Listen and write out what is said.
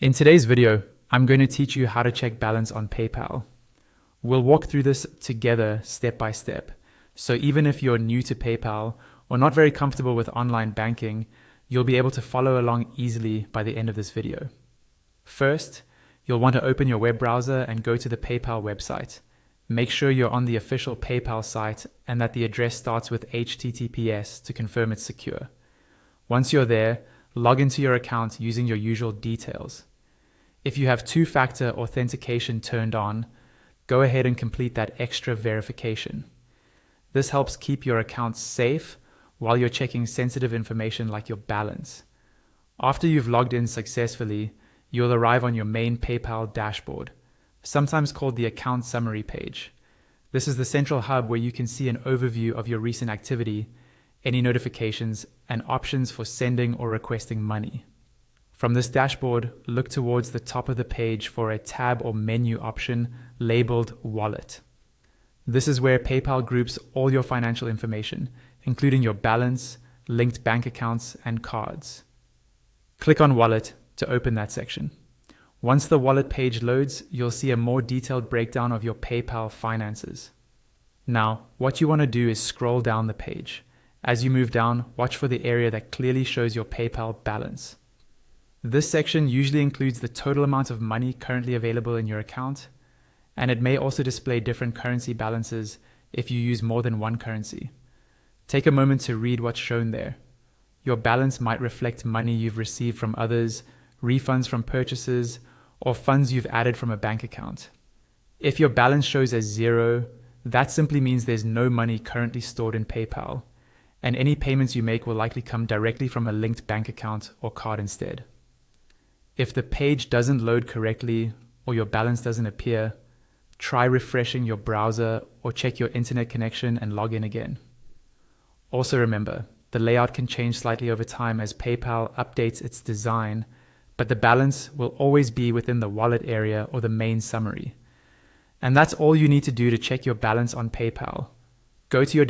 In today's video, I'm going to teach you how to check balance on PayPal. We'll walk through this together step by step. So even if you're new to PayPal or not very comfortable with online banking, you'll be able to follow along easily by the end of this video. First, you'll want to open your web browser and go to the PayPal website. Make sure you're on the official PayPal site and that the address starts with HTTPS to confirm it's secure. Once you're there, log into your account using your usual details. If you have two-factor authentication turned on, go ahead and complete that extra verification. This helps keep your account safe while you're checking sensitive information like your balance. After you've logged in successfully, you'll arrive on your main PayPal dashboard, sometimes called the account summary page. This is the central hub where you can see an overview of your recent activity, any notifications, and options for sending or requesting money. From this dashboard, look towards the top of the page for a tab or menu option labeled Wallet. This is where PayPal groups all your financial information, including your balance, linked bank accounts, and cards. Click on Wallet to open that section. Once the Wallet page loads, you'll see a more detailed breakdown of your PayPal finances. Now, what you want to do is scroll down the page. As you move down, watch for the area that clearly shows your PayPal balance. This section usually includes the total amount of money currently available in your account, and it may also display different currency balances if you use more than one currency. Take a moment to read what's shown there. Your balance might reflect money you've received from others, refunds from purchases, or funds you've added from a bank account. If your balance shows as zero, that simply means there's no money currently stored in PayPal, and any payments you make will likely come directly from a linked bank account or card instead. If the page doesn't load correctly or your balance doesn't appear, try refreshing your browser or check your internet connection and log in again. Also remember, the layout can change slightly over time as PayPal updates its design, but the balance will always be within the wallet area or the main summary. And that's all you need to do to check your balance on PayPal. Go to your